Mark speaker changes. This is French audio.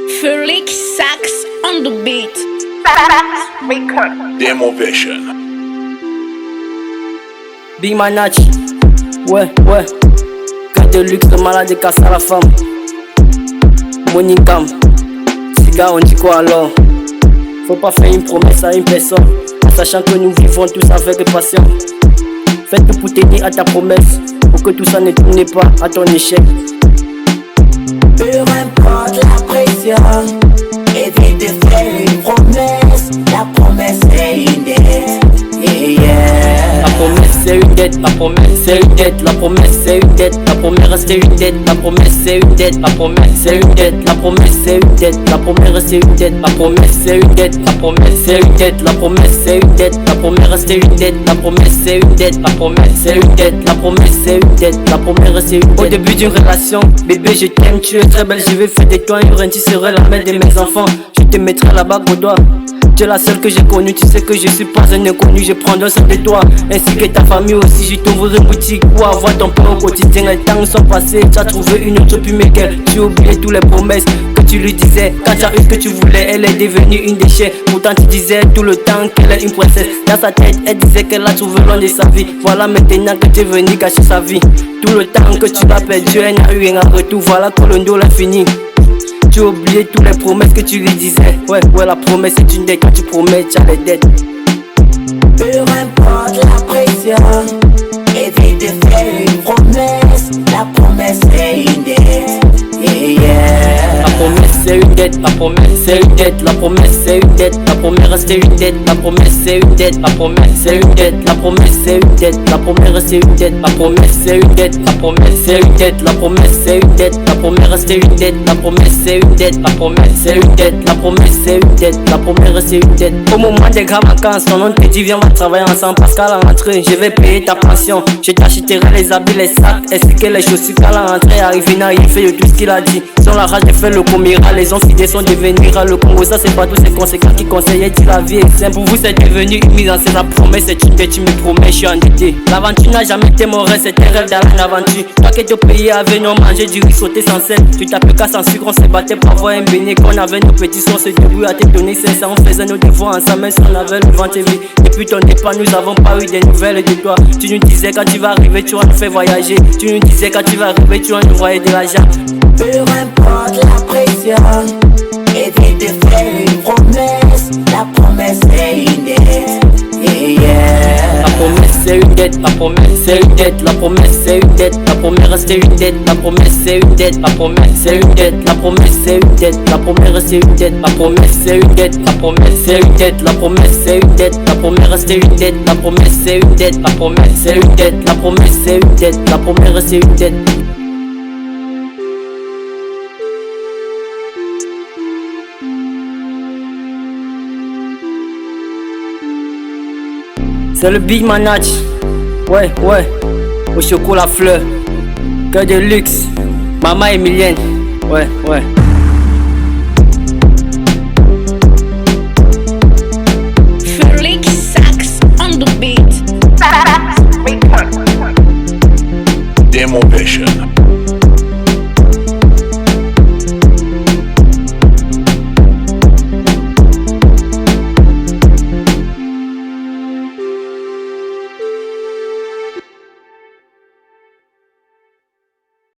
Speaker 1: Felix Sax on the beat.
Speaker 2: Demo Vision.
Speaker 3: Big Manach, ouais. Que de luxe, le malade et casse à la femme. Money Cam, cigare, on dit quoi alors? Faut pas faire une promesse à une personne, en sachant que nous vivons tous avec passion. Fais tout pour tenir à ta promesse, pour que tout ça ne tourne pas à ton échec.
Speaker 4: Peu importe la pression, évite de faire une promesse. La promesse c'est une dette.
Speaker 3: La promesse c'est une dette, la promesse c'est une dette, la promesse c'est une dette, la première c'est une dette, la promesse c'est une dette, la promesse c'est une dette, la promesse c'est une dette, la première c'est une dette, la promesse c'est une dette, la promesse c'est une dette, la promesse c'est une dette, la première c'est une dette, la promesse c'est une dette, la promesse c'est une dette, la promesse c'est une dette, la première c'est une dette. Au début d'une relation, bébé je t'aime, tu es très belle, je vais faire de toi une reine, tu seras la mère de mes enfants, je te mettrai la bague au doigt. Tu es la seule que j'ai connue, tu sais que je suis pas un inconnu. Je prendrai soin de toi, ainsi que ta famille aussi. Je t'ouvrirai une boutique pour avoir ton pain au quotidien. Les temps sont passés, tu as trouvé une autre puis Michael. Tu as oublié toutes les promesses que tu lui disais. Quand tu as eu ce que tu voulais, elle est devenue une déchet. Pourtant tu disais tout le temps qu'elle est une princesse. Dans sa tête, elle disait qu'elle a trouvé loin de sa vie. Voilà maintenant que tu es venu cacher sa vie. Tout le temps que tu l'as perdu, elle n'a eu rien à retour. Voilà que le dos l'a fini. Tu as oublié toutes les promesses que tu lui disais. Ouais, la promesse est une dette. Quand tu promets, tu as les dettes.
Speaker 4: Peu importe la pression, évite de faire une promesse. La promesse c'est une dette.
Speaker 3: La promesse c'est une dette, la promesse c'est une dette, la promesse c'est une dette, la première c'est une dette, la promesse c'est une dette, la promesse c'est une dette, la promesse c'est une dette, la première c'est une dette, la promesse c'est une dette, la promesse c'est une dette, la promesse c'est une dette, la première c'est une dette, la promesse c'est une dette, la promesse c'est une dette, la promesse c'est une dette, la première c'est une dette. Au moment des grandes vacances, ton nom te dit viens on va travailler ensemble parce qu'à la rentrée je vais payer ta pension, je t'achèterai les habits, les sacs, ainsi que les chaussures. Qu'à la rentrée arrive, il n'a rien fait de tout ce qu'il a dit. Sans la rage de faire le comira, les hommes fidèles sont devenus rats. Le Congo, ça c'est pas tous ces conséquences qui conseillent. Dit la vie est simple, pour vous c'est devenu une mise en scène. La promesse c'est une dette, tu me promets, je suis endetté. L'aventure n'a jamais été mon rêve, c'est un rêve d'aller en aventure. Toi qui te payais avec nos manger du riz sauté sans sel. Tu t'appelles qu'à sans sucre, on se battait pour avoir un béné. Qu'on avait nos petits sons, se débrouille à te donner 500. On faisait nos devoirs ensemble, même si on avait le ventre vide. Depuis ton départ, nous avons pas eu des nouvelles de toi. Tu nous disais quand tu vas arriver, tu vas nous faire voyager. Tu nous disais quand tu vas arriver, tu vas nous envoyer de l'argent.
Speaker 4: Peu importe la pression, évite de faire une promesse. La promesse c'est une dette.
Speaker 3: La promesse c'est une dette, la promesse c'est une dette, la promesse c'est une dette, la première c'est une dette, la promesse c'est une dette, la promesse c'est une dette, la promesse c'est une dette, la première c'est une dette, la promesse c'est une dette, la promesse c'est une dette, la promesse c'est une dette, la première c'est une dette, la promesse c'est une dette, la promesse c'est une dette, la promesse c'est une dette, la première c'est une dette. C'est le Big Manach, ouais, au chocolat fleur, que de luxe, maman Emilienne, ouais.